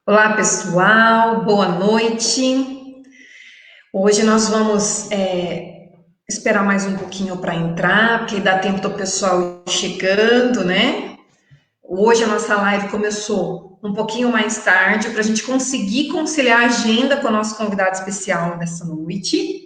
Olá, pessoal, boa noite. Hoje nós vamos esperar mais um pouquinho para entrar, porque dá tempo do pessoal ir chegando, né? Hoje a nossa live começou um pouquinho mais tarde para a gente conseguir conciliar a agenda com o nosso convidado especial dessa noite.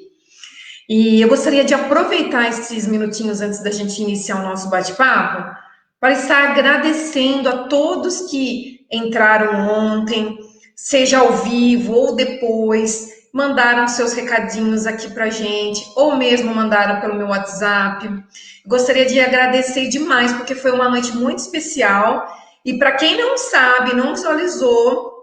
E eu gostaria de aproveitar esses minutinhos antes da gente iniciar o nosso bate-papo para estar agradecendo a todos que entraram ontem, seja ao vivo ou depois, mandaram seus recadinhos aqui para gente, ou mesmo mandaram pelo meu WhatsApp. Gostaria de agradecer demais, porque foi uma noite muito especial. E para quem não sabe, não visualizou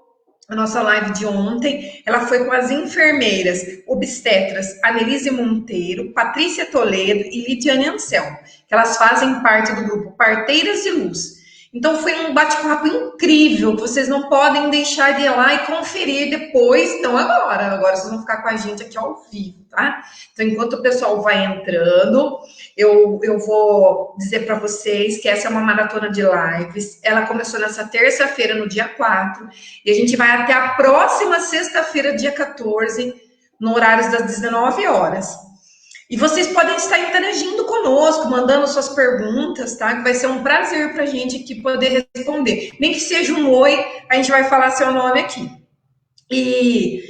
a nossa live de ontem, ela foi com as enfermeiras obstetras Anelise Monteiro, Patrícia Toledo e Lidiane Anselmo, que elas fazem parte do grupo Parteiras de Luz. Então foi um bate-papo incrível, que vocês não podem deixar de ir lá e conferir depois. Então agora vocês vão ficar com a gente aqui ao vivo, tá? Então enquanto o pessoal vai entrando, eu vou dizer para vocês que essa é uma maratona de lives. Ela começou nessa terça-feira, no dia 4, e a gente vai até a próxima sexta-feira, dia 14, no horário das 19 horas. E vocês podem estar interagindo conosco, mandando suas perguntas, tá? Que vai ser um prazer para a gente aqui poder responder. Nem que seja um oi, a gente vai falar seu nome aqui. E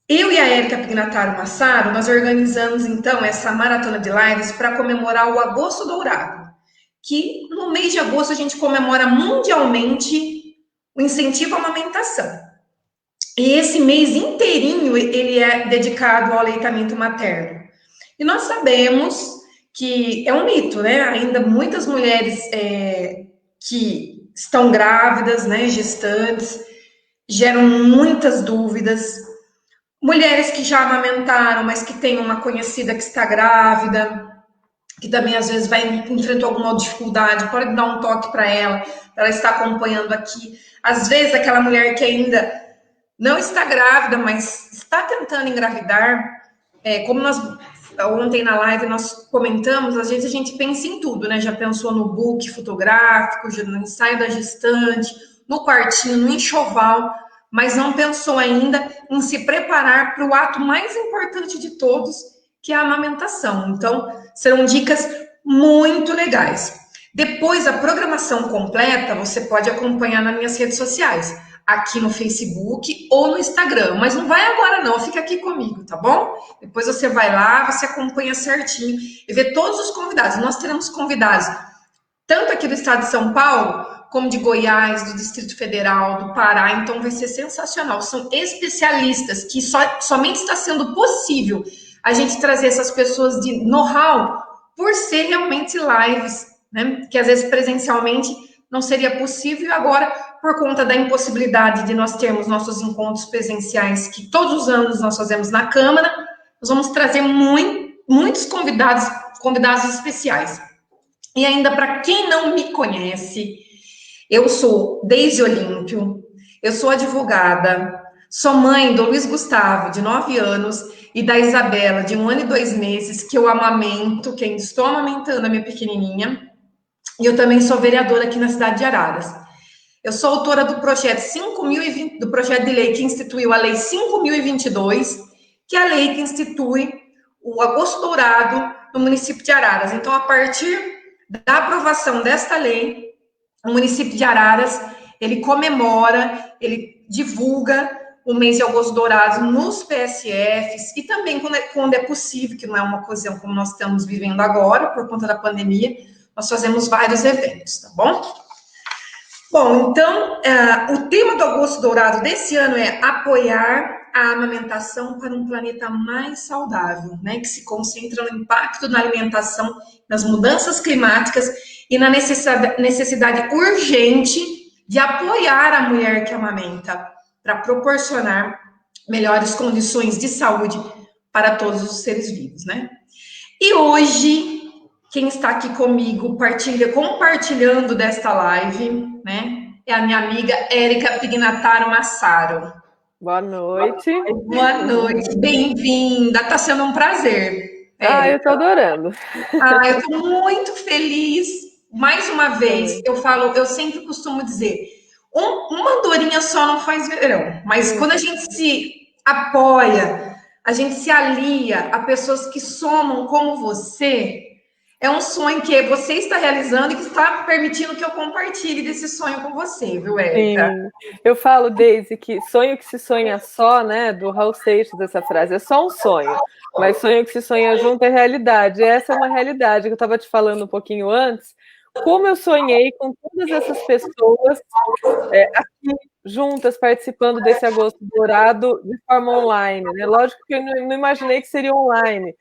eu e a Érica Pignataro Massaro, nós organizamos, então, essa maratona de lives para comemorar o Agosto Dourado, que no mês de agosto a gente comemora mundialmente o incentivo à amamentação. E esse mês inteirinho, ele é dedicado ao aleitamento materno. E nós sabemos que é um mito, né? Ainda muitas mulheres que estão grávidas, né, gestantes, geram muitas dúvidas. Mulheres que já amamentaram, mas que tem uma conhecida que está grávida, que também às vezes enfrentar alguma dificuldade, pode dar um toque para ela estar acompanhando aqui. Às vezes aquela mulher que ainda não está grávida, mas está tentando engravidar, como nós ontem na live nós comentamos, às vezes a gente pensa em tudo, né? Já pensou no book fotográfico, no ensaio da gestante, no quartinho, no enxoval, mas não pensou ainda em se preparar para o ato mais importante de todos, que é a amamentação. Então, serão dicas muito legais. Depois, a programação completa você pode acompanhar nas minhas redes sociais, aqui no Facebook ou no Instagram, mas não vai agora não, fica aqui comigo, tá bom? Depois você vai lá, você acompanha certinho e vê todos os convidados. Nós teremos convidados tanto aqui do estado de São Paulo, como de Goiás, do Distrito Federal, do Pará, então vai ser sensacional. São especialistas que somente está sendo possível a gente trazer essas pessoas de know-how por ser realmente lives, né? Que às vezes presencialmente não seria possível, e agora, por conta da impossibilidade de nós termos nossos encontros presenciais, que todos os anos nós fazemos na Câmara, nós vamos trazer muitos convidados especiais. E ainda para quem não me conhece, eu sou Deise Olímpio, eu sou advogada, sou mãe do Luiz Gustavo, de 9 anos, e da Isabela, de 1 ano e 2 meses, que eu amamento, que ainda estou amamentando a minha pequenininha. E eu também sou vereadora aqui na cidade de Araras. Eu sou autora do projeto 5.020, do projeto de lei que instituiu a Lei 5.022, que é a lei que institui o Agosto Dourado no município de Araras. Então, a partir da aprovação desta lei, o município de Araras, ele comemora, ele divulga o mês de Agosto Dourado nos PSFs e também quando é possível, que não é uma ocasião como nós estamos vivendo agora, por conta da pandemia, nós fazemos vários eventos, tá bom? Bom, então, o tema do Agosto Dourado desse ano é apoiar a amamentação para um planeta mais saudável, né? Que se concentra no impacto na alimentação, nas mudanças climáticas e na necessidade urgente de apoiar a mulher que amamenta para proporcionar melhores condições de saúde para todos os seres vivos, né? E hoje, quem está aqui comigo compartilhando desta live, né, é a minha amiga Érica Pignataro Massaro. Boa noite. Boa noite, bem-vinda. Está sendo um prazer. Eu estou adorando. Eu estou muito feliz. Mais uma vez, eu sempre costumo dizer, Uma andorinha só não faz verão, mas quando a gente se apoia, a gente se alia a pessoas que somam como você, é um sonho que você está realizando e que está permitindo que eu compartilhe desse sonho com você, viu, Érica? Sim, eu falo, Deise, que sonho que se sonha só, né, do Raul Seixas, essa frase, é só um sonho, mas sonho que se sonha junto é realidade. Essa é uma realidade que eu estava te falando um pouquinho antes, como eu sonhei com todas essas pessoas aqui juntas, participando desse Agosto Dourado de forma online, né? Lógico que eu não imaginei que seria online,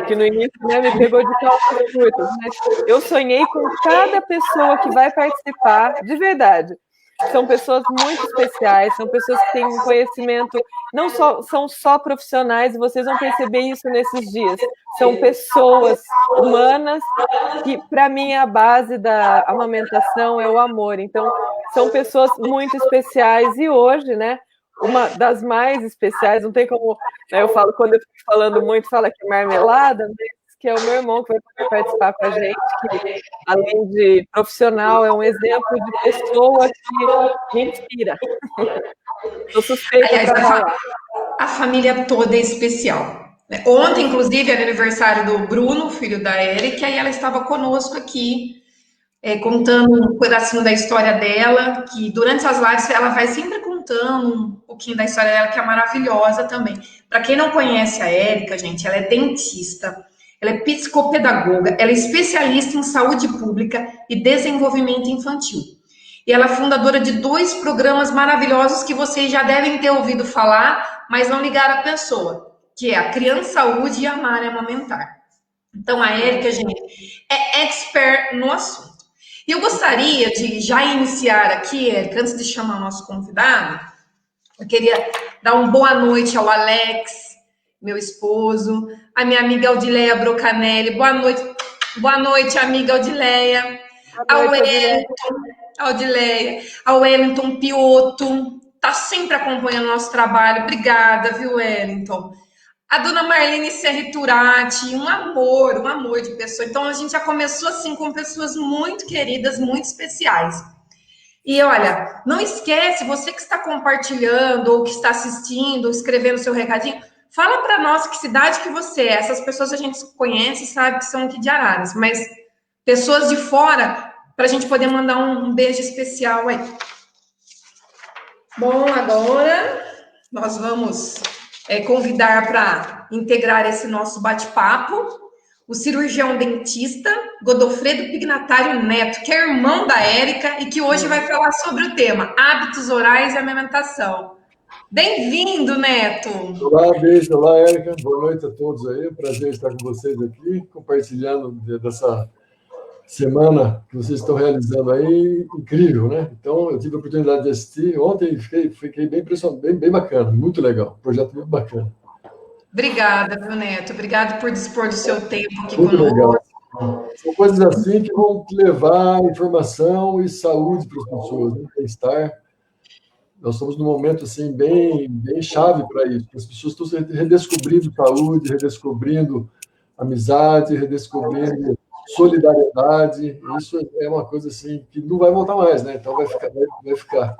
que no início, né, me pegou de calças curtas, mas eu sonhei com cada pessoa que vai participar, de verdade. São pessoas muito especiais, são pessoas que têm um conhecimento, não são só profissionais, e vocês vão perceber isso nesses dias. São pessoas humanas que, para mim, a base da amamentação é o amor. Então, são pessoas muito especiais. E hoje, né, uma das mais especiais, não tem como, né, eu falo, quando eu fico falando muito, fala que é marmelada, mas que é o meu irmão que vai participar com a gente, que, além de profissional, é um exemplo de pessoa que me inspira. Estou suspeita Aliás, para falar. a família toda é especial. Ontem, inclusive, era aniversário do Bruno, filho da Érica, e ela estava conosco aqui, contando um pedacinho da história dela, que durante as lives ela vai sempre contando um pouquinho da história dela, que é maravilhosa também. Para quem não conhece a Érica, gente, ela é dentista, ela é psicopedagoga, ela é especialista em saúde pública e desenvolvimento infantil. E ela é fundadora de 2 programas maravilhosos que vocês já devem ter ouvido falar, mas não ligaram a pessoa, que é a Criança Saúde e Amar e Amamentar. Então, a Érica, gente, é expert no assunto. E eu gostaria de já iniciar aqui, Érica, antes de chamar o nosso convidado, eu queria dar uma boa noite ao Alex, meu esposo, a minha amiga Audileia Brocanelli. Boa noite, amiga Audileia. Ao Audileia, ao Wellington Piotto, tá sempre acompanhando o nosso trabalho. Obrigada, viu, Wellington? A dona Marlene Serri Turati, um amor de pessoa. Então a gente já começou assim com pessoas muito queridas, muito especiais. E olha, não esquece, você que está compartilhando, ou que está assistindo, ou escrevendo seu recadinho, fala para nós que cidade que você é. Essas pessoas a gente conhece e sabe que são aqui de Araras, mas pessoas de fora, para a gente poder mandar um beijo especial aí. Bom, agora nós vamos convidar para integrar esse nosso bate-papo o cirurgião dentista Godofredo Pignatário Neto, que é irmão da Érica e que hoje vai falar sobre o tema hábitos orais e amamentação. Bem-vindo, Neto! Olá, beijo, olá, Érica. Boa noite a todos aí. Prazer estar com vocês aqui, compartilhando dessa semana que vocês estão realizando aí, incrível, né? Então, eu tive a oportunidade de assistir ontem e fiquei bem impressionado, bem bacana, muito legal, projeto muito bacana. Obrigada, viu, Neto? Obrigado por dispor do seu tempo aqui muito conosco. Legal. São coisas assim que vão levar informação e saúde para as pessoas, né? Bem-estar. Nós estamos num momento assim bem chave para isso. As pessoas estão redescobrindo saúde, redescobrindo amizade, redescobrindo solidariedade. Isso é uma coisa assim que não vai voltar mais, né? Então vai ficar.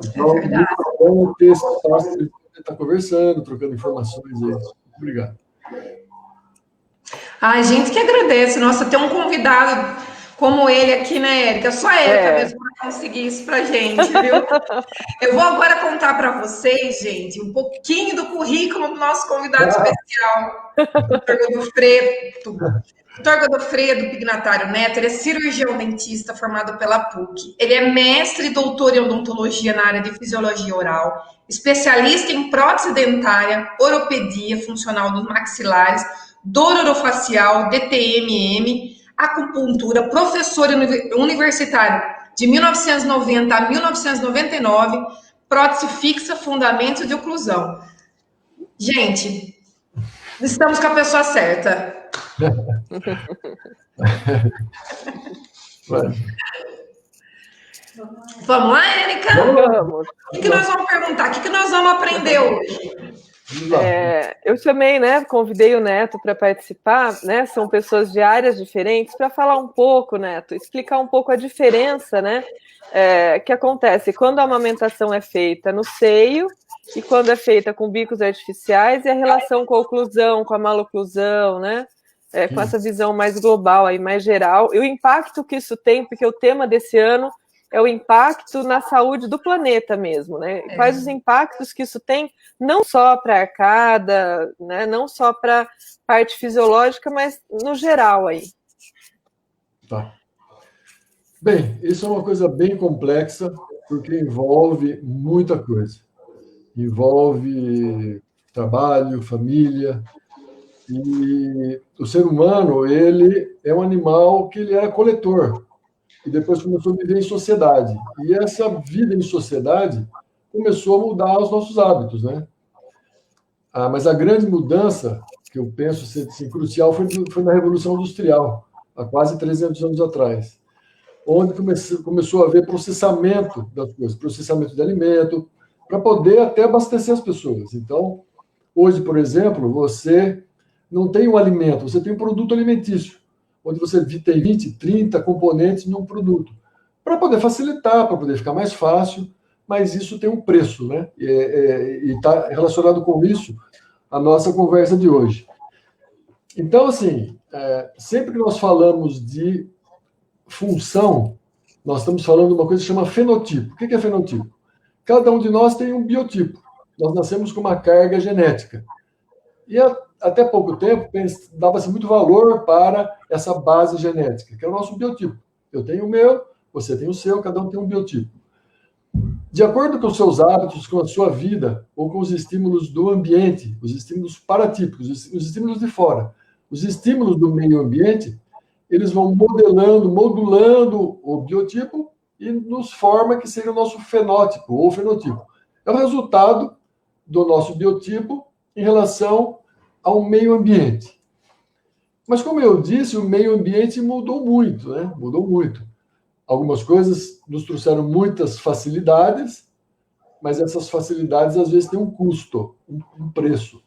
Então, é muito bom ter esse espaço de estar conversando, trocando informações aí. Obrigado. A gente que agradece. Nossa, ter um convidado como ele aqui, né, Érica? Só a Érica mesmo vai conseguir isso pra gente, viu? Eu vou agora contar para vocês, gente, um pouquinho do currículo do nosso convidado especial, Dr. Godofredo. Dr. Godofredo Pignatário Neto, ele é cirurgião dentista formado pela PUC. Ele é mestre e doutor em odontologia na área de fisiologia oral, especialista em prótese dentária, oropedia funcional dos maxilares, dor orofacial, DTM-M, acupuntura, professor universitário de 1990 a 1999, prótese fixa, fundamentos de oclusão. Gente, estamos com a pessoa certa. Vamos lá, Érica? Vamos. O que nós vamos perguntar? O que nós vamos aprender hoje? Eu chamei, né? Convidei o Neto para participar, né? São pessoas de áreas diferentes, para falar um pouco, Neto, explicar um pouco a diferença, né? que acontece quando a amamentação é feita no seio e quando é feita com bicos artificiais, e a relação com a oclusão, com a maloclusão, né? Com essa visão mais global, aí, mais geral, e o impacto que isso tem, porque o tema desse ano é o impacto na saúde do planeta mesmo, né? Quais os impactos que isso tem, não só para a arcada, né? Não só para a parte fisiológica, mas no geral aí. Tá. Bem, isso é uma coisa bem complexa, porque envolve muita coisa. Envolve trabalho, família. E o ser humano, ele é um animal que ele era coletor. E depois começou a viver em sociedade. E essa vida em sociedade começou a mudar os nossos hábitos, né? Mas a grande mudança, que eu penso ser assim, crucial, foi na Revolução Industrial, há quase 300 anos atrás, onde começou a haver processamento das coisas, processamento de alimento, para poder até abastecer as pessoas. Então, hoje, por exemplo, você não tem um alimento, você tem um produto alimentício, onde você tem 20, 30 componentes num produto, para poder facilitar, para poder ficar mais fácil, mas isso tem um preço, né? E está relacionado com isso a nossa conversa de hoje. Então, assim, sempre que nós falamos de função, nós estamos falando de uma coisa que chama fenotipo. O que é fenotipo? Cada um de nós tem um biotipo. Nós nascemos com uma carga genética. E até pouco tempo dava-se muito valor para essa base genética, que é o nosso biotipo. Eu tenho o meu, você tem o seu, cada um tem um biotipo. De acordo com os seus hábitos, com a sua vida, ou com os estímulos do ambiente, os estímulos paratípicos, os estímulos de fora, os estímulos do meio ambiente, eles vão modulando o biotipo e nos forma que seja o nosso fenótipo ou fenotipo. É o resultado do nosso biotipo em relação ao meio ambiente. Mas, como eu disse, o meio ambiente mudou muito, né? Mudou muito. Algumas coisas nos trouxeram muitas facilidades, mas essas facilidades, às vezes, têm um custo, um preço.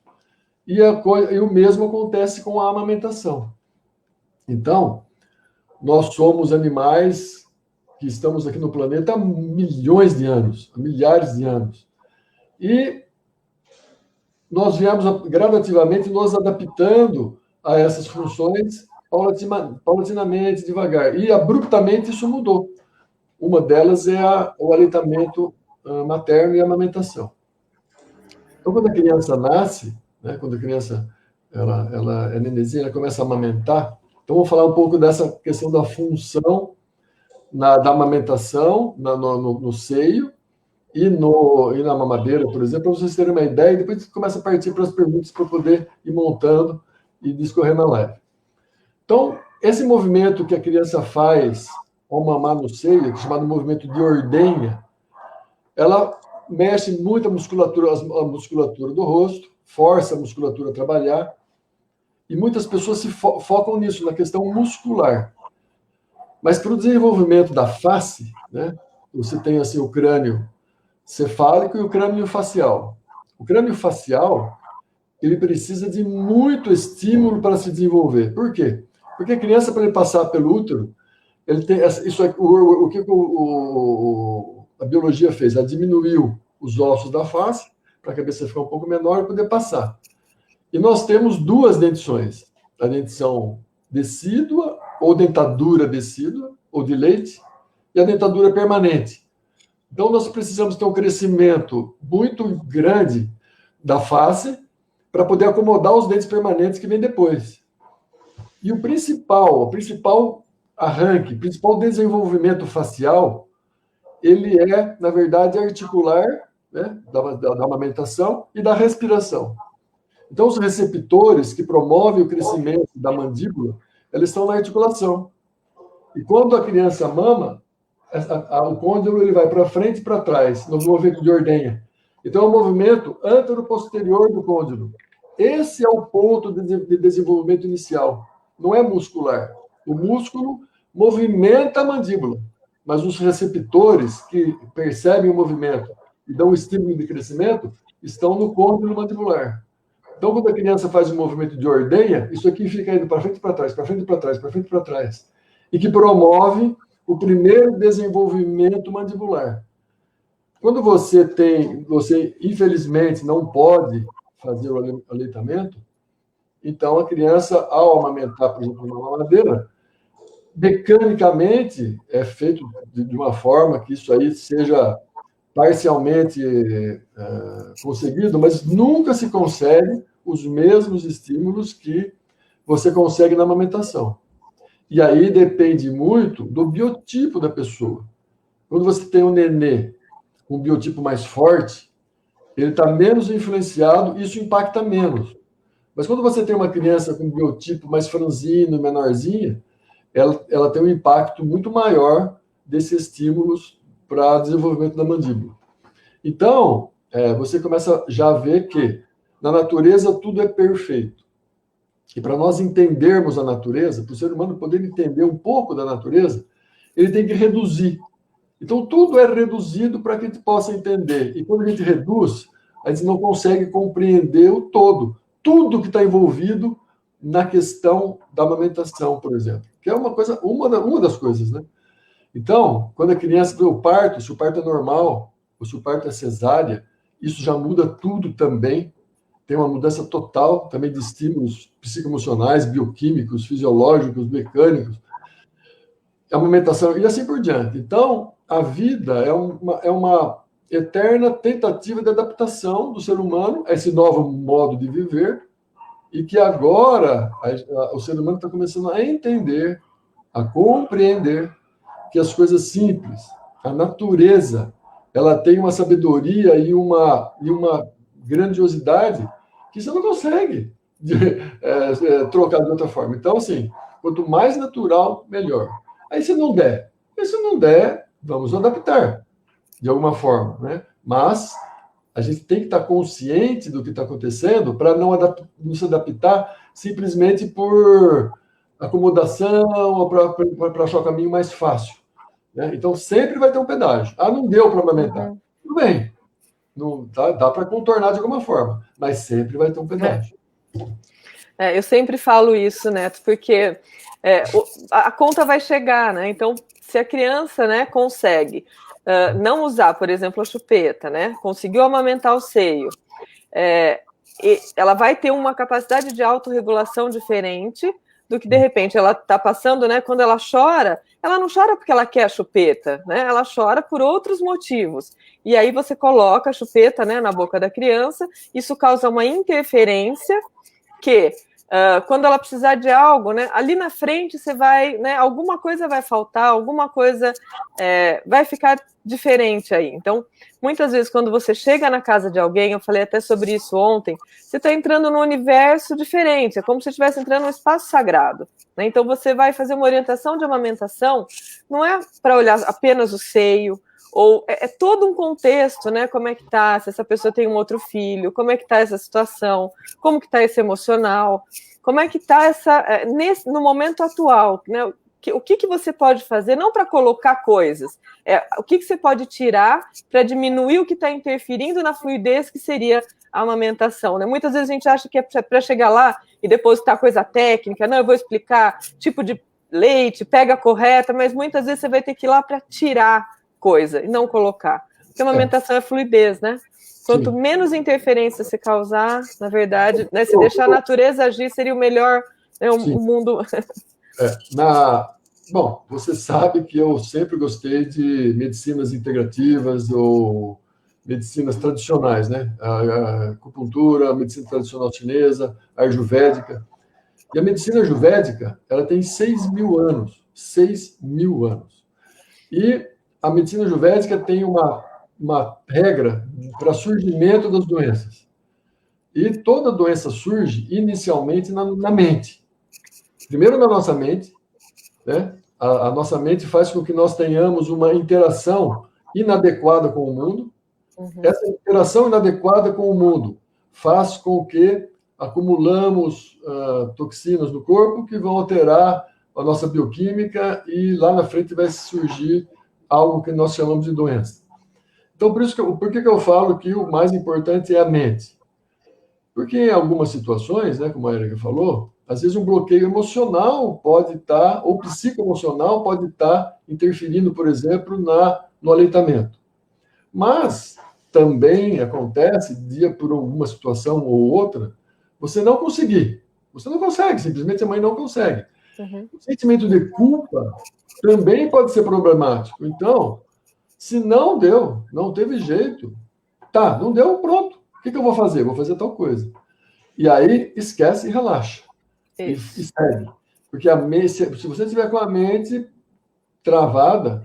E o mesmo acontece com a amamentação. Então, nós somos animais que estamos aqui no planeta há milhões de anos, há milhares de anos. E nós viemos gradativamente nos adaptando a essas funções paulatinamente, devagar. E abruptamente isso mudou. Uma delas é o aleitamento materno e a amamentação. Então, quando a criança nasce, né, quando a criança ela é nenenzinha, ela começa a amamentar, então vamos falar um pouco dessa questão da função da amamentação no seio e na mamadeira, por exemplo, para vocês terem uma ideia, e depois começa a partir para as perguntas para poder ir montando e discorrer na live. Então, esse movimento que a criança faz ao mamar no seio, que é chamado movimento de ordenha, ela mexe muito a musculatura do rosto, força a musculatura a trabalhar, e muitas pessoas se focam nisso, na questão muscular. Mas para o desenvolvimento da face, né, você tem assim, o crânio cefálico e o crânio facial. O crânio facial, ele precisa de muito estímulo para se desenvolver. Por quê? Porque a criança, para ele passar pelo útero, ele tem isso aqui, o que a biologia fez? Ela diminuiu os ossos da face para a cabeça ficar um pouco menor e poder passar. E nós temos duas dentições: a dentição decídua ou dentadura decídua ou de leite e a dentadura permanente. Então nós precisamos ter um crescimento muito grande da face para poder acomodar os dentes permanentes que vêm depois. E o principal arranque, o principal desenvolvimento facial, ele é, na verdade, articular, né, da amamentação e da respiração. Então, os receptores que promovem o crescimento da mandíbula, eles estão na articulação. E quando a criança mama, o côndilo ele vai para frente e para trás, no movimento de ordenha. Então, é um movimento antero-posterior do côndilo. Esse é o ponto de desenvolvimento inicial. Não é muscular. O músculo movimenta a mandíbula, mas os receptores que percebem o movimento e dão estímulo de crescimento estão no côndilo mandibular. Então, quando a criança faz um movimento de ordenha, isso aqui fica indo para frente e para trás, para frente e para trás, para frente e para trás, e que promove o primeiro desenvolvimento mandibular. Quando você infelizmente não pode fazer o aleitamento, então a criança, ao amamentar, por exemplo, uma mamadeira, mecanicamente é feito de uma forma que isso aí seja parcialmente conseguido, mas nunca se consegue os mesmos estímulos que você consegue na amamentação. E aí depende muito do biotipo da pessoa. Quando você tem um nenê com um biotipo mais forte, ele está menos influenciado, isso impacta menos. Mas quando você tem uma criança com um biotipo mais franzino, menorzinha, ela tem um impacto muito maior desses estímulos para desenvolvimento da mandíbula. Então, você começa já a ver que na natureza tudo é perfeito. E para nós entendermos a natureza, para o ser humano poder entender um pouco da natureza, ele tem que reduzir. Então, tudo é reduzido para que a gente possa entender. E quando a gente reduz, a gente não consegue compreender o todo. Tudo que está envolvido na questão da amamentação, por exemplo. Que é uma das coisas, né? Então, quando a criança vê o parto, se o parto é normal, ou se o parto é cesárea, isso já muda tudo também. Tem uma mudança total também de estímulos psicoemocionais, bioquímicos, fisiológicos, mecânicos, a amamentação e assim por diante. Então, a vida é uma eterna tentativa de adaptação do ser humano a esse novo modo de viver e que agora o ser humano está começando a entender, a compreender que as coisas simples, a natureza, ela tem uma sabedoria e uma grandiosidade que você não consegue trocar de outra forma. Então, assim, quanto mais natural, melhor. Aí, se não der, vamos adaptar de alguma forma, né? Mas a gente tem que estar consciente do que está acontecendo para não se adaptar simplesmente por acomodação ou para achar o caminho mais fácil. Né? Então, sempre vai ter um pedágio. Ah, não deu para amamentar. Uhum. Tudo bem. Não, dá para contornar de alguma forma, mas sempre vai ter um pedágio. Eu sempre falo isso, Neto, porque a conta vai chegar, né? Então, se a criança, né, consegue não usar, por exemplo, a chupeta, né? Conseguiu amamentar o seio, ela vai ter uma capacidade de autorregulação diferente do que, de repente, ela está passando, né? Quando ela não chora porque ela quer a chupeta, né? Ela chora por outros motivos. E aí você coloca a chupeta, né, na boca da criança, isso causa uma interferência que, quando ela precisar de algo, né, ali na frente você vai, né, alguma coisa vai faltar, alguma coisa vai ficar diferente aí. Então, muitas vezes, quando você chega na casa de alguém, eu falei até sobre isso ontem, você está entrando num universo diferente, é como se estivesse entrando num espaço sagrado. Né? Então, você vai fazer uma orientação de amamentação, não é para olhar apenas o seio, ou é todo um contexto, né? Como é que tá, se essa pessoa tem um outro filho, como é que tá essa situação, como que tá esse emocional, como é que tá no momento atual, né? O que você pode fazer, não para colocar coisas, o que você pode tirar para diminuir o que está interferindo na fluidez que seria a amamentação, né? Muitas vezes a gente acha que é para chegar lá e depositar coisa técnica, não, eu vou explicar tipo de leite, pega correta, mas muitas vezes você vai ter que ir lá para tirar coisa e não colocar. Porque a amamentação é fluidez, né? Quanto Sim. menos interferência você causar, na verdade, né, se deixar a natureza agir, seria o melhor, né, o mundo. Bom, você sabe que eu sempre gostei de medicinas integrativas ou medicinas tradicionais, né? A acupuntura, a medicina tradicional chinesa, a ayurvédica. E a medicina ayurvédica, ela tem 6.000 anos. 6.000 anos. E a medicina ayurvédica tem uma regra para surgimento das doenças. E toda doença surge inicialmente na mente. Primeiro na nossa mente, né? A nossa mente faz com que nós tenhamos uma interação inadequada com o mundo. Uhum. Essa interação inadequada com o mundo faz com que acumulamos toxinas no corpo que vão alterar a nossa bioquímica e lá na frente vai surgir algo que nós chamamos de doença. Então, por que eu falo que o mais importante é a mente? Porque em algumas situações, né, como a Erika falou, Às vezes um bloqueio emocional pode estar, ou psicoemocional pode estar interferindo, por exemplo, no aleitamento. Mas também acontece, por alguma situação ou outra, você não conseguir. Você não consegue, simplesmente a mãe não consegue. Uhum. O sentimento de culpa também pode ser problemático. Então, se não deu, não teve jeito, tá, não deu, pronto. O que eu vou fazer? Vou fazer tal coisa. E aí, esquece e relaxa. E segue. Porque se você tiver com a mente travada,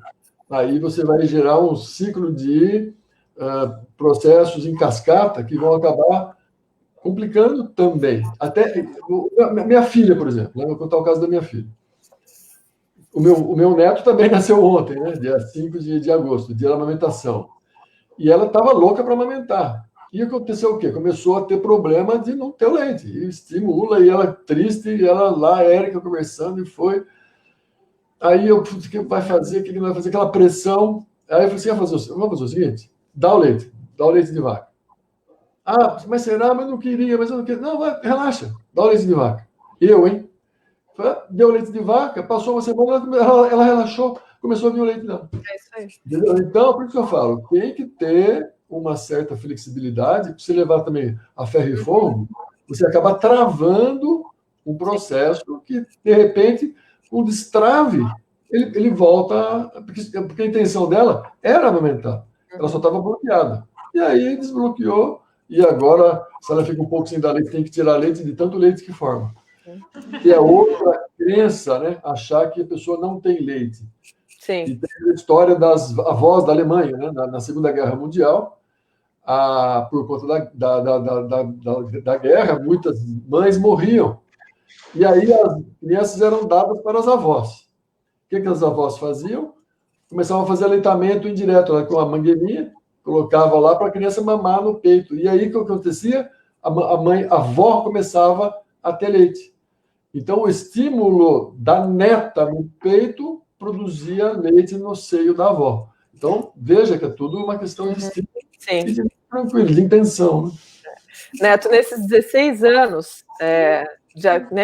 aí você vai gerar um ciclo de processos em cascata que vão acabar complicando também. Até minha filha, por exemplo, né? Vou contar o caso da minha filha. O meu neto também nasceu ontem, né? Dia 5 de agosto, dia da amamentação. E ela estava louca para amamentar. E aconteceu o quê? Começou a ter problema de não ter o leite. E estimula, e ela triste, e ela lá, a Érica conversando, e foi. Aí eu, o que vai fazer? O que vai fazer? Aquela pressão. Aí eu falei assim, vamos fazer o seguinte, dá o leite de vaca. Ah, mas será? Mas eu não queria, mas eu não queria. Não, vai, relaxa, dá o leite de vaca. Hein? Deu leite de vaca, passou uma semana, ela relaxou, começou a vir o leite dela. É isso aí. Entendeu? Então, por isso que eu falo, tem que ter uma certa flexibilidade, para você levar também a ferro e fogo, você acaba travando um processo que, de repente, um destrave, ele volta, porque a intenção dela era amamentar, ela só estava bloqueada. E aí desbloqueou, e agora, se ela fica um pouco sem dar leite, tem que tirar leite de tanto leite que forma. E é outra crença, né? Achar que a pessoa não tem leite. Sim. E tem a história das avós da Alemanha, né? Na Segunda Guerra Mundial, por conta da guerra, muitas mães morriam. E aí as crianças eram dadas para as avós. O que as avós faziam? Começavam a fazer aleitamento indireto, né? Com a mangueirinha, colocava lá para a criança mamar no peito. E aí o que acontecia? A avó começava a ter leite. Então, o estímulo da neta no peito produzia leite no seio da avó. Então, veja que é tudo uma questão de estímulo e de tranquilo, de intenção. Né? Neto, nesses 16 anos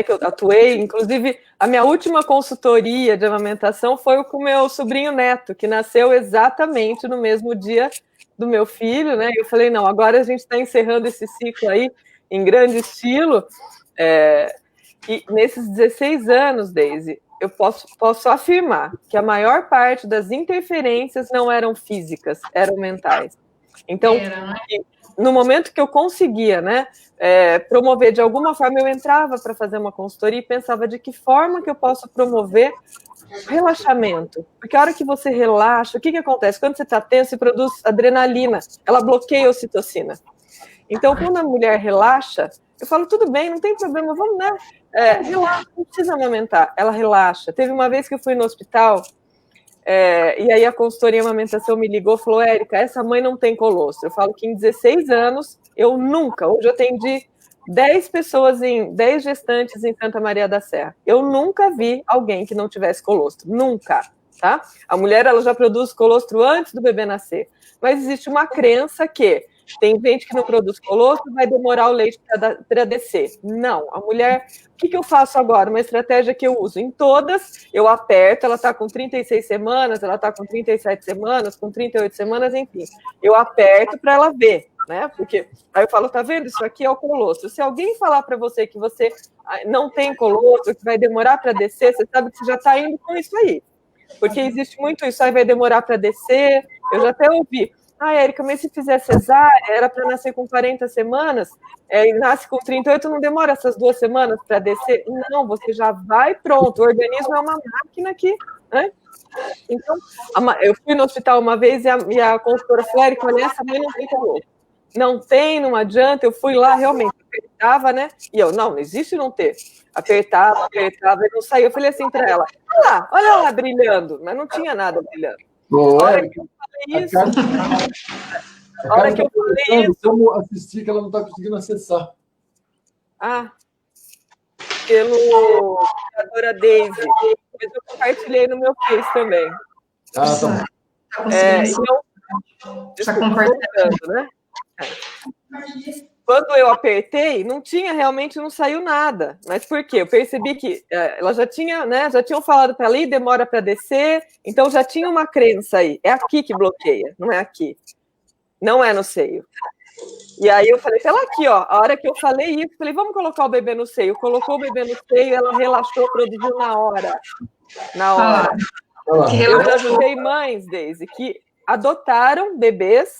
que eu atuei, inclusive, a minha última consultoria de amamentação foi com o meu sobrinho Neto, que nasceu exatamente no mesmo dia do meu filho, né? E eu falei, não, agora a gente está encerrando esse ciclo aí em grande estilo. E nesses 16 anos, Deise, eu posso afirmar que a maior parte das interferências não eram físicas, eram mentais. Então, no momento que eu conseguia, né, promover de alguma forma, eu entrava para fazer uma consultoria e pensava de que forma que eu posso promover relaxamento. Porque a hora que você relaxa, o que acontece? Quando você está tenso, você produz adrenalina, ela bloqueia a ocitocina. Então, quando a mulher relaxa, eu falo, tudo bem, não tem problema, vamos, né? Relaxa, não precisa amamentar. Ela relaxa. Teve uma vez que eu fui no hospital, e aí a consultoria em amamentação me ligou e falou, Érica, essa mãe não tem colostro. Eu falo que em 16 anos, hoje eu atendi 10 pessoas, 10 gestantes em Santa Maria da Serra. Eu nunca vi alguém que não tivesse colostro, nunca, tá? A mulher, ela já produz colostro antes do bebê nascer, mas existe uma crença que tem gente que não produz colostro, vai demorar o leite para descer. Não, a mulher... O que eu faço agora? Uma estratégia que eu uso em todas, eu aperto, ela está com 36 semanas, ela está com 37 semanas, com 38 semanas, enfim. Eu aperto para ela ver, né? Porque aí eu falo, tá vendo? Isso aqui é o colostro. Se alguém falar para você que você não tem colostro, que vai demorar para descer, você sabe que você já está indo com isso aí. Porque existe muito isso, aí vai demorar para descer. Eu já até ouvi... Érica, mas se fizer cesárea, era para nascer com 40 semanas, e nasce com 38, não demora essas 2 semanas para descer? Não, você já vai pronto, o organismo é uma máquina aqui, né? Então, eu fui no hospital uma vez e a consultora falou, Érica, olha, essa mãe não tem colostro. Não tem, não adianta, eu fui lá, realmente, apertava, né? E eu, não existe não ter. Apertava, e não saía. Eu falei assim para ela, olha lá, brilhando, mas não tinha nada brilhando. A hora que eu falei isso, como assistir que ela não está conseguindo acessar. Pelo criadora Deise. Mas eu compartilhei no meu Face também. Tá bom. Então, está compartilhando, né? quando eu apertei, realmente não saiu nada. Mas por quê? Eu percebi que ela já tinha, né? Já tinham falado para ela ir, demora para descer, então já tinha uma crença aí. É aqui que bloqueia, não é aqui. Não é no seio. E aí eu falei, ela aqui, ó. A hora que eu falei isso, falei, vamos colocar o bebê no seio. Colocou o bebê no seio, ela relaxou, produziu na hora. Na hora. Eu já ajudei mães, Deise, que adotaram bebês.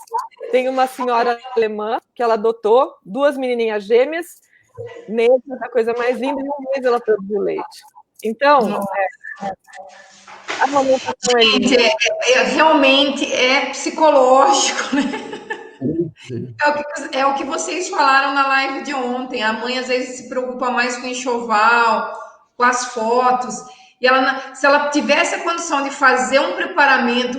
Tem uma senhora alemã que ela adotou 2 menininhas gêmeas, negras, a coisa mais linda, e 1 mês ela produziu leite. Então, a amamentação é linda. Realmente é psicológico, né? É o que vocês falaram na live de ontem. A mãe às vezes se preocupa mais com o enxoval, com as fotos. E ela, se ela tivesse a condição de fazer um preparamento,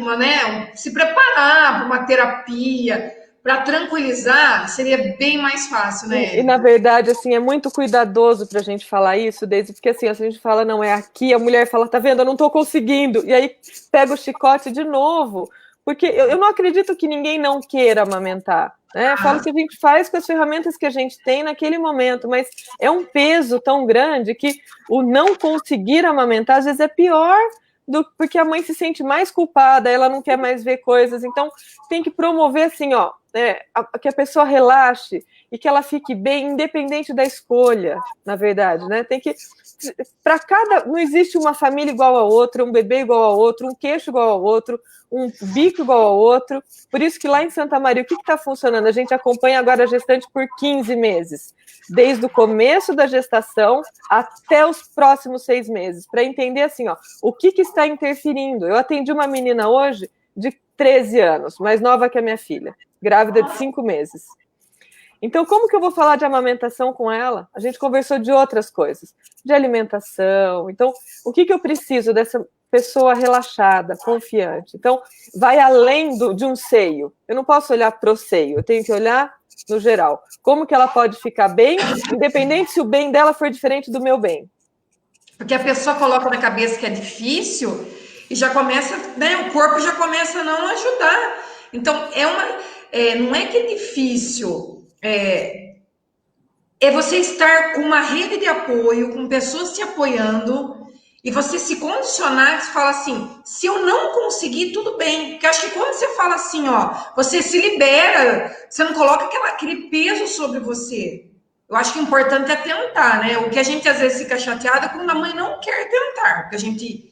se preparar para uma terapia, para tranquilizar, seria bem mais fácil, né? E na verdade, assim, é muito cuidadoso para a gente falar isso, desde porque assim, se a gente fala, não, é aqui, a mulher fala, tá vendo, eu não estou conseguindo, e aí pega o chicote de novo, porque eu não acredito que ninguém não queira amamentar, né? Eu falo que a gente faz com as ferramentas que a gente tem naquele momento, mas é um peso tão grande que o não conseguir amamentar às vezes é pior porque a mãe se sente mais culpada, ela não quer mais ver coisas, então tem que promover assim, ó, que a pessoa relaxe e que ela fique bem, independente da escolha, na verdade, né? Tem que para não existe uma família igual a outra, um bebê igual a outro, um queixo igual ao outro, um bico igual ao outro. Por isso que lá em Santa Maria, o que está funcionando? A gente acompanha agora a gestante por 15 meses, desde o começo da gestação até os próximos 6 meses, para entender assim, ó, o que está interferindo. Eu atendi uma menina hoje de 13 anos, mais nova que a minha filha, grávida de 5 meses. Então, como que eu vou falar de amamentação com ela? A gente conversou de outras coisas, de alimentação. Então, o que eu preciso dessa pessoa relaxada, confiante? Então, vai além de um seio. Eu não posso olhar para o seio, eu tenho que olhar no geral. Como que ela pode ficar bem, independente se o bem dela for diferente do meu bem. Porque a pessoa coloca na cabeça que é difícil e já começa, né? O corpo já começa a não ajudar. Então, não é que é difícil, é você estar com uma rede de apoio, com pessoas te apoiando, e você se condicionar, você fala assim, se eu não conseguir, tudo bem. Porque eu acho que quando você fala assim, ó, você se libera, você não coloca aquele peso sobre você. Eu acho que o importante é tentar, né? O que a gente às vezes fica chateado é quando a mãe não quer tentar, porque a gente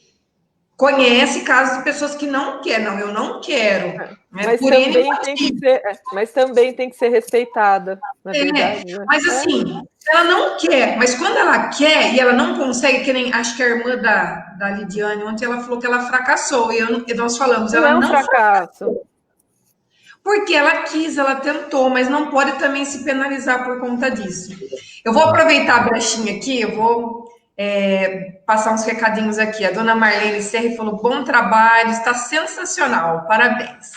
conhece casos de pessoas que não querem, não, eu não quero. Mas também tem que ser respeitada, na verdade. Né? Mas assim, ela não quer, mas quando ela quer e ela não consegue, que nem acho que a irmã da Lidiane, ontem ela falou que ela fracassou, e nós falamos, ela não fracasso. Porque ela quis, ela tentou, mas não pode também se penalizar por conta disso. Eu vou aproveitar a brechinha aqui, eu vou passar uns recadinhos aqui. A dona Marlene Serri falou, bom trabalho, está sensacional, parabéns.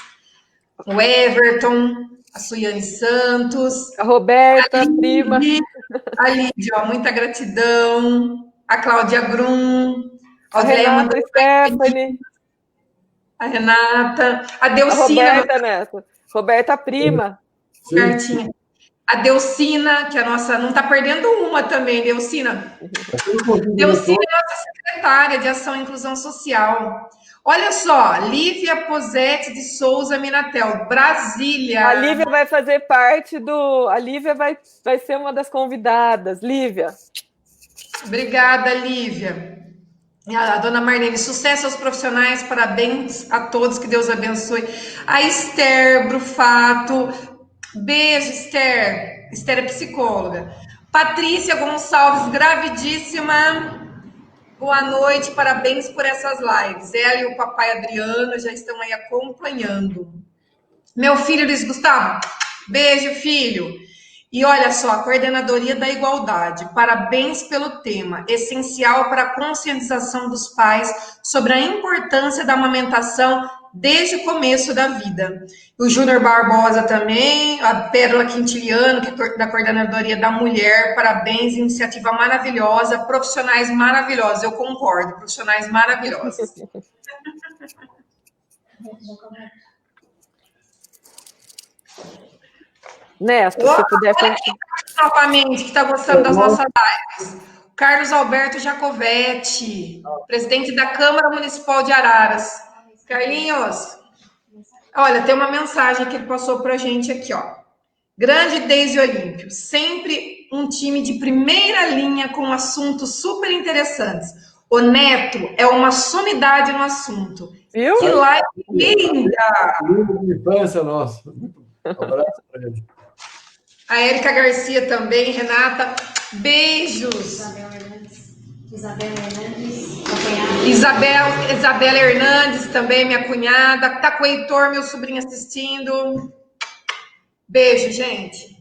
O Everton, a Suiane Santos, a Roberta, a prima. A Lídia, ó, muita gratidão. A Cláudia Grum, a Renata Stephanie, a Renata, a Delcina. A Roberta, Neto. Roberta, prima. Certinha. A Delcina, que a nossa. Não está perdendo uma também, Delcina. Delcina é nossa secretária de Ação e Inclusão Social. Olha só, Lívia Posetti de Souza Minatel, Brasília. A Lívia vai fazer parte A Lívia vai ser uma das convidadas. Lívia. Obrigada, Lívia. A dona Marlene, sucesso aos profissionais, parabéns a todos, que Deus abençoe. A Esther Brufato, beijo, Esther. Esther é psicóloga. Patrícia Gonçalves, gravidíssima. Boa noite, parabéns por essas lives. Ela e o papai Adriano já estão aí acompanhando. Meu filho Luiz Gustavo, beijo, filho. E olha só, a Coordenadoria da Igualdade, parabéns pelo tema, essencial para a conscientização dos pais sobre a importância da amamentação desde o começo da vida. O Júnior Barbosa também, a Pérola Quintiliano, que é da Coordenadoria da Mulher, parabéns, iniciativa maravilhosa, profissionais maravilhosos, eu concordo, profissionais maravilhosos. Neto, se puder... Novamente, que está gostando das nossas lives. Carlos Alberto Jacovetti, presidente da Câmara Municipal de Araras. Carlinhos, olha, tem uma mensagem que ele passou para a gente aqui, ó. Grande Deise Olímpio, sempre um time de primeira linha com assuntos super interessantes. O Neto é uma sumidade no assunto. Viu? Que live linda! Linda de infância nossa. Um abraço para ele. A Érica Garcia também, Renata, beijos. Isabela Hernandes também, minha cunhada. Tá com o Heitor, meu sobrinho, assistindo. Beijo, gente.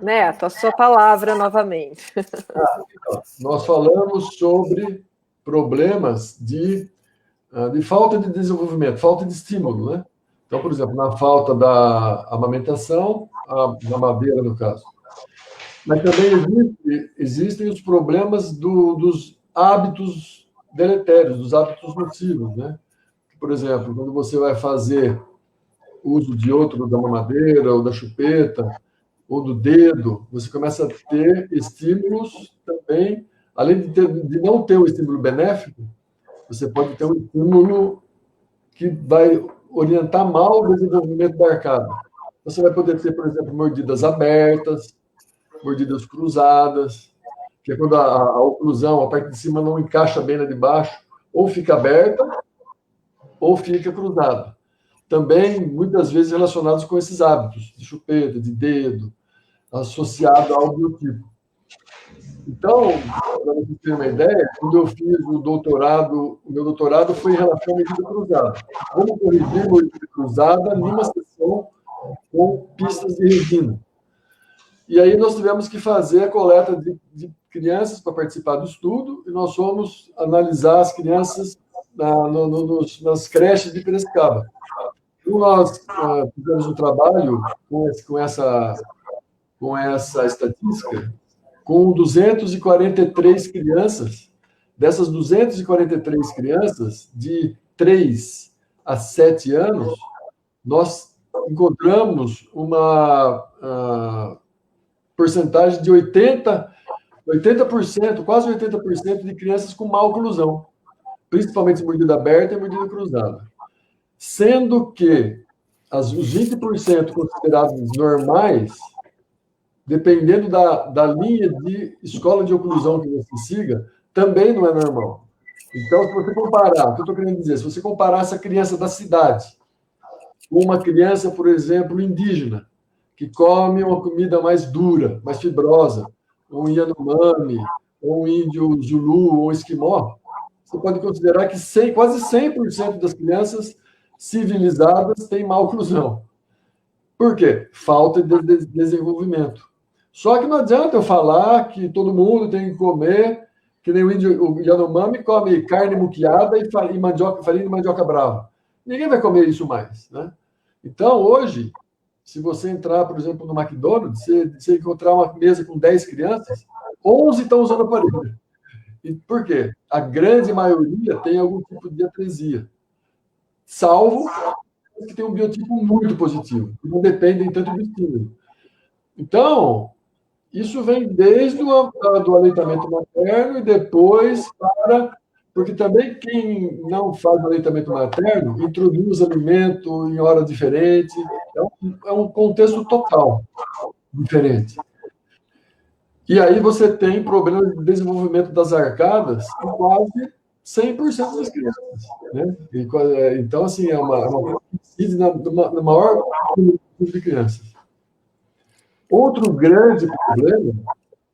Neto, a sua palavra novamente. Nós falamos sobre problemas de falta de desenvolvimento, falta de estímulo, né? Então, por exemplo, na falta da amamentação, a mamadeira, no caso. Mas também existem os problemas dos hábitos deletérios, dos hábitos nocivos, né? Por exemplo, quando você vai fazer uso de outro, da mamadeira, ou da chupeta, ou do dedo, você começa a ter estímulos também, além de não ter um estímulo benéfico, você pode ter um estímulo que vai orientar mal o desenvolvimento da arcada. Você vai poder ter, por exemplo, mordidas abertas, mordidas cruzadas, que é quando a oclusão, a parte de cima não encaixa bem na de baixo, ou fica aberta, ou fica cruzada. Também, muitas vezes, relacionados com esses hábitos de chupeta, de dedo, associado ao biotipo. Então, para você ter uma ideia, quando eu fiz o meu doutorado foi em relação à mordida cruzada. Como corrigir mordida cruzada numa sessão com pistas de resina. E aí nós tivemos que fazer a coleta de crianças para participar do estudo, e nós fomos analisar as crianças nas creches de Piracicaba. Então, nós fizemos um trabalho com essa estatística, com 243 crianças. Dessas 243 crianças, de 3 a 7 anos, nós encontramos uma porcentagem de 80%, quase 80% de crianças com má oclusão, principalmente mordida aberta e mordida cruzada. Sendo que os 20% considerados normais, dependendo da linha de escola de oclusão que você siga, também não é normal. Então, se você comparar, o que eu estou querendo dizer, se você comparar essa criança da cidade com uma criança, por exemplo, indígena, que come uma comida mais dura, mais fibrosa, um Yanomami, ou um índio Zulu, ou um esquimó, você pode considerar que quase 100% das crianças civilizadas têm má oclusão. Por quê? Falta de desenvolvimento. Só que não adianta eu falar que todo mundo tem que comer, que nem o Yanomami come carne muquiada e farinha de mandioca brava. Ninguém vai comer isso mais, né? Então, hoje, se você entrar, por exemplo, no McDonald's, você encontrar uma mesa com 10 crianças, 11 estão usando aparelho. E por quê? A grande maioria tem algum tipo de atresia. Salvo que tem um biotipo muito positivo, que não dependem tanto do estímulo. Então, isso vem desde do aleitamento materno e depois porque também quem não faz aleitamento materno introduz alimento em hora diferente, é um contexto total diferente. E aí você tem problemas de desenvolvimento das arcadas em quase 100% das crianças, né? Então, assim, é uma incide na maior número de crianças. Outro grande problema,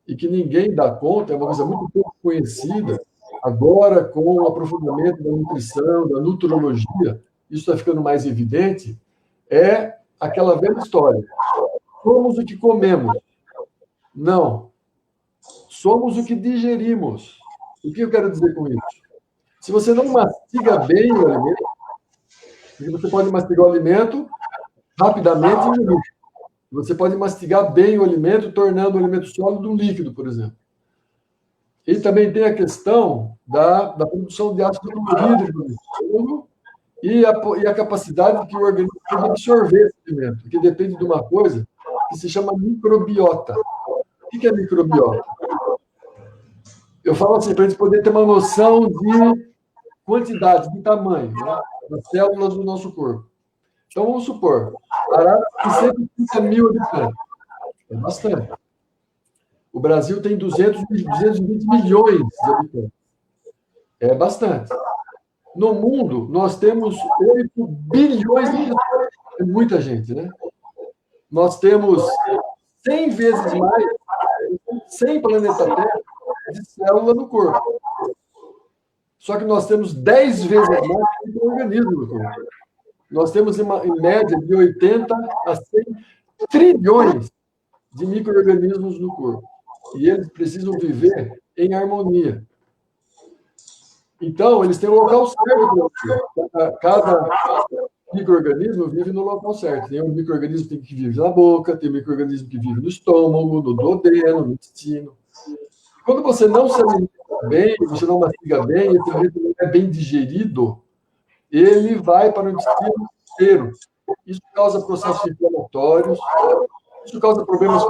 e que ninguém dá conta, é uma coisa muito pouco conhecida, agora com o aprofundamento da nutrição, da nutrologia, isso está ficando mais evidente, é aquela velha história. Somos o que comemos. Não. Somos o que digerimos. O que eu quero dizer com isso? Se você não mastiga bem o alimento, você pode mastigar o alimento rapidamente e engolir. Você pode mastigar bem o alimento, tornando o alimento sólido um líquido, por exemplo. E também tem a questão da produção de ácido clorídrico no estômago e a capacidade que o organismo tem de absorver esse alimento, que depende de uma coisa que se chama microbiota. O que é microbiota? Eu falo assim, para a gente poder ter uma noção de quantidade, de tamanho, né, das células do nosso corpo. Então, vamos supor, Araras tem 130 mil habitantes. É bastante. O Brasil tem 220 milhões de habitantes. É bastante. No mundo, nós temos 8 bilhões de pessoas. É muita gente, né? Nós temos 100 vezes mais, 100 planeta Terra, de célula no corpo. Só que nós temos 10 vezes mais de organismo no corpo. Nós temos, em média, de 80 a 100 trilhões de micro-organismos no corpo. E eles precisam viver em harmonia. Então, eles têm um local certo. Cada micro-organismo vive no local certo. Tem um micro-organismo que vive na boca, tem um micro-organismo que vive no estômago, no duodeno, no intestino. Quando você não se alimenta bem, você não mastiga bem, esse alimento não é bem digerido, ele vai para o intestino inteiro. Isso causa processos inflamatórios, isso causa problemas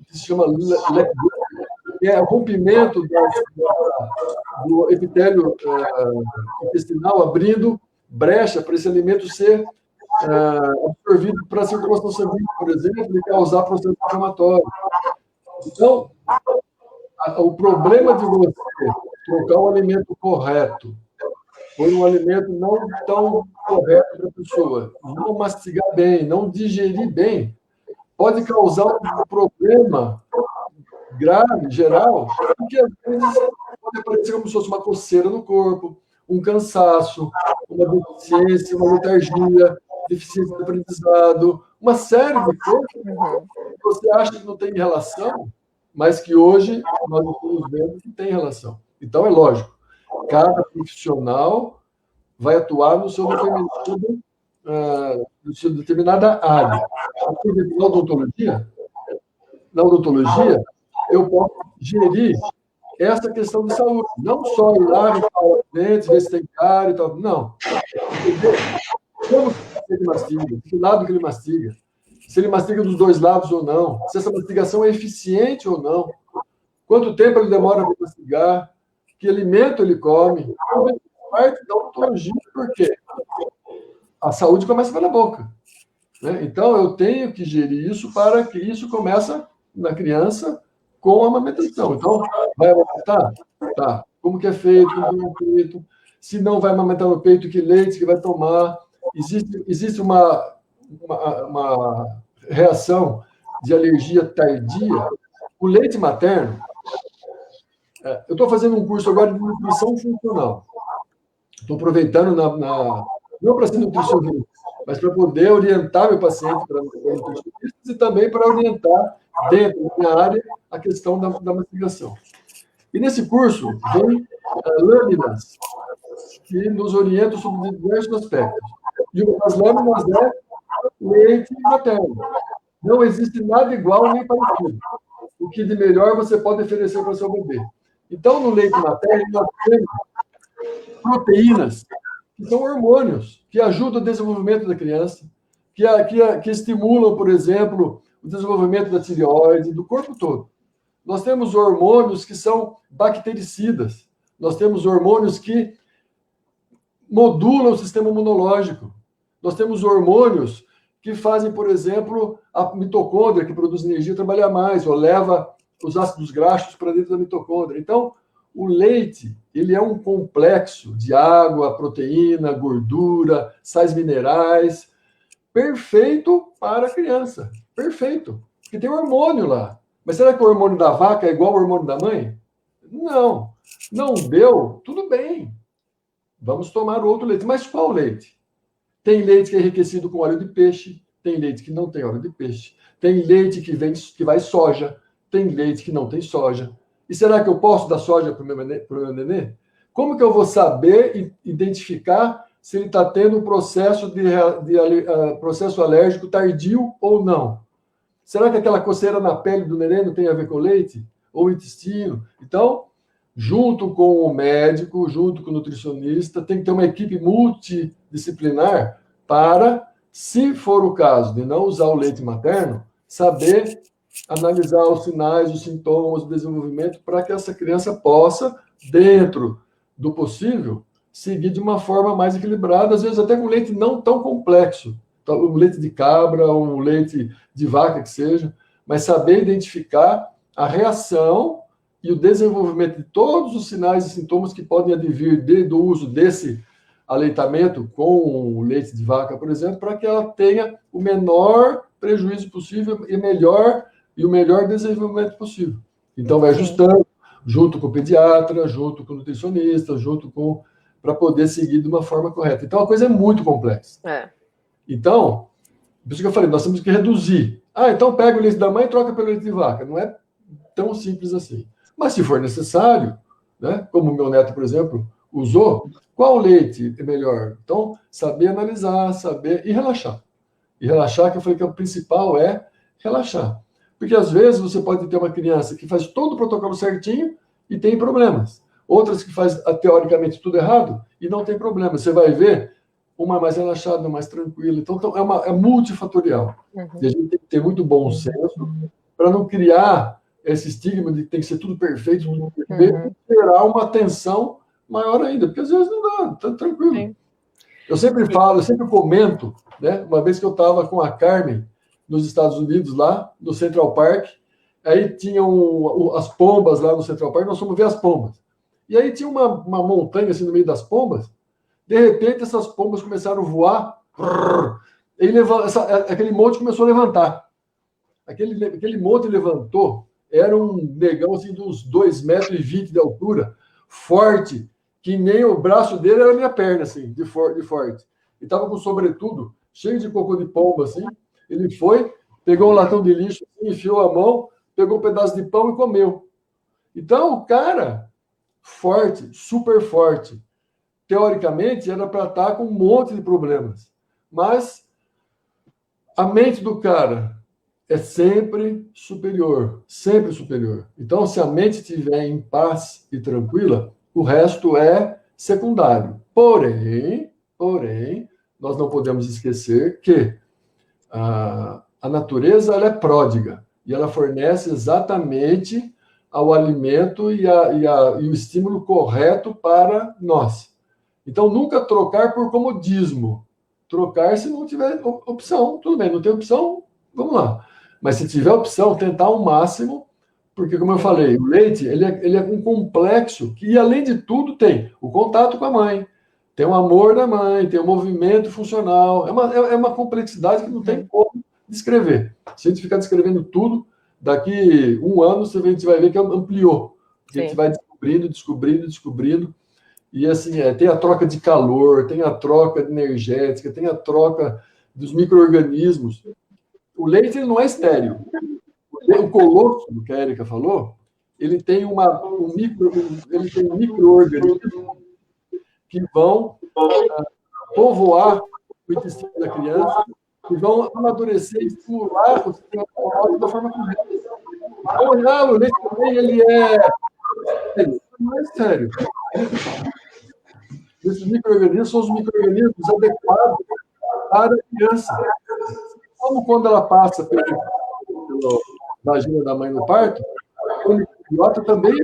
que se chama leptose, que é o rompimento do epitélio intestinal, abrindo brecha para esse alimento ser absorvido para a circulação sanguínea, por exemplo, e causar processo inflamatório. Então, o problema de você trocar o alimento correto por um alimento não tão correto para a pessoa, não mastigar bem, não digerir bem, pode causar um problema grave, geral, porque às vezes pode aparecer como se fosse uma coceira no corpo, um cansaço, uma deficiência, uma letargia, deficiência de aprendizado, uma série de coisas que você acha que não tem relação, mas que hoje nós estamos vendo que tem relação. Então, é lógico, cada profissional vai atuar no seu determinada área. Na odontologia, eu posso gerir essa questão de saúde. Não só ir lá e falar os dentes, ver se tem cárie e tal. Não. Como que ele mastiga? De que lado que ele mastiga? Se ele mastiga dos dois lados ou não. Se essa mastigação é eficiente ou não. Quanto tempo ele demora para mastigar? Que alimento ele come? Parte da odontologia. Por quê? A saúde começa pela boca. Né? Então, eu tenho que gerir isso para que isso comece na criança com a amamentação. Então, vai amamentar? Tá. Como que é feito? Como é feito? Se não vai amamentar no peito, que leite que vai tomar? Existe uma reação de alergia tardia. O leite materno... Eu estou fazendo um curso agora de nutrição funcional. Estou aproveitando não para ser nutricionista, mas para poder orientar meu paciente para nutricionistas e também para orientar dentro da minha área a questão da mastigação. E nesse curso vem lâminas que nos orientam sobre diversos aspectos. E uma das lâminas é leite materno. Não existe nada igual nem parecido. O que de melhor você pode oferecer para o seu bebê. Então, no leite materno, nós temos proteínas, que são hormônios, que ajudam o desenvolvimento da criança, que estimulam, por exemplo, o desenvolvimento da tireoide, do corpo todo. Nós temos hormônios que são bactericidas. Nós temos hormônios que modulam o sistema imunológico. Nós temos hormônios que fazem, por exemplo, a mitocôndria, que produz energia, trabalhar mais, ou leva os ácidos graxos para dentro da mitocôndria. Então, o leite, ele é um complexo de água, proteína, gordura, sais minerais, perfeito para a criança. Perfeito. Porque tem hormônio lá. Mas será que o hormônio da vaca é igual ao hormônio da mãe? Não. Não deu? Tudo bem. Vamos tomar outro leite. Mas qual leite? Tem leite que é enriquecido com óleo de peixe, tem leite que não tem óleo de peixe, tem leite que vai soja, tem leite que não tem soja. E será que eu posso dar soja para o meu nenê? Como que eu vou saber identificar se ele está tendo um processo processo alérgico tardio ou não? Será que aquela coceira na pele do nenê não tem a ver com leite? Ou intestino? Então, junto com o médico, junto com o nutricionista, tem que ter uma equipe multidisciplinar disciplinar para, se for o caso de não usar o leite materno, saber analisar os sinais, os sintomas, o desenvolvimento, para que essa criança possa, dentro do possível, seguir de uma forma mais equilibrada, às vezes até com leite não tão complexo, um leite de cabra, um leite de vaca que seja, mas saber identificar a reação e o desenvolvimento de todos os sinais e sintomas que podem advir do uso desse aleitamento com o leite de vaca, por exemplo, para que ela tenha o menor prejuízo possível e o melhor desenvolvimento possível. Então, vai ajustando, junto com o pediatra, junto com o nutricionista, para poder seguir de uma forma correta. Então, a coisa é muito complexa. Então, por isso que eu falei, nós temos que reduzir. Então pega o leite da mãe e troca pelo leite de vaca. Não é tão simples assim. Mas, se for necessário, né, como o meu neto, por exemplo, usou, qual leite é melhor? Então, saber analisar, saber e relaxar. E relaxar, que eu falei que o principal é relaxar. Porque, às vezes, você pode ter uma criança que faz todo o protocolo certinho e tem problemas. Outras que faz, teoricamente, tudo errado e não tem problema. Você vai ver uma mais relaxada, mais tranquila. Então é multifatorial. E a gente tem que ter muito bom senso para não criar esse estigma de que tem que ser tudo perfeito, e gerar uma tensão maior ainda. Porque, às vezes, não dá, tá tranquilo. Sim. Eu sempre falo, eu sempre comento, né? Uma vez que eu estava com a Carmen nos Estados Unidos, lá no Central Park, aí tinham as pombas lá no Central Park, nós fomos ver as pombas. E aí tinha uma montanha assim no meio das pombas, de repente essas pombas começaram a voar, aquele monte começou a levantar. Aquele monte levantou, era um negão assim de uns 2,20 metros de altura, forte, que nem o braço dele era a minha perna, assim, de forte. E estava com sobretudo, cheio de cocô de pomba, assim. Ele foi, pegou um latão de lixo, assim, enfiou a mão, pegou um pedaço de pão e comeu. Então, o cara, forte, super forte, teoricamente, era para estar com um monte de problemas. Mas a mente do cara é sempre superior, sempre superior. Então, se a mente estiver em paz e tranquila, o resto é secundário. Porém, nós não podemos esquecer que a natureza ela é pródiga e ela fornece exatamente ao alimento e o estímulo correto para nós. Então, nunca trocar por comodismo. Trocar se não tiver opção. Tudo bem, não tem opção, vamos lá. Mas se tiver opção, tentar ao máximo, porque, como eu falei, o leite ele é um complexo que, além de tudo, tem o contato com a mãe, tem o amor da mãe, tem o movimento funcional. É uma complexidade que não tem como descrever. Se a gente ficar descrevendo tudo, daqui 1 ano você vai ver que ampliou. A gente vai descobrindo. E assim, tem a troca de calor, tem a troca de energética, tem a troca dos micro-organismos. O leite ele não é estéril. O colostro, que a Érica falou, ele tem um micro-organismo que vão povoar o intestino da criança, que vão amadurecer e estimular o sistema imunológico da forma correta. Então, o leite também ele não é sério. Esses micro-organismos são os micro-organismos adequados para a criança. Como quando ela passa pela vagina da mãe no parto, o microbiota também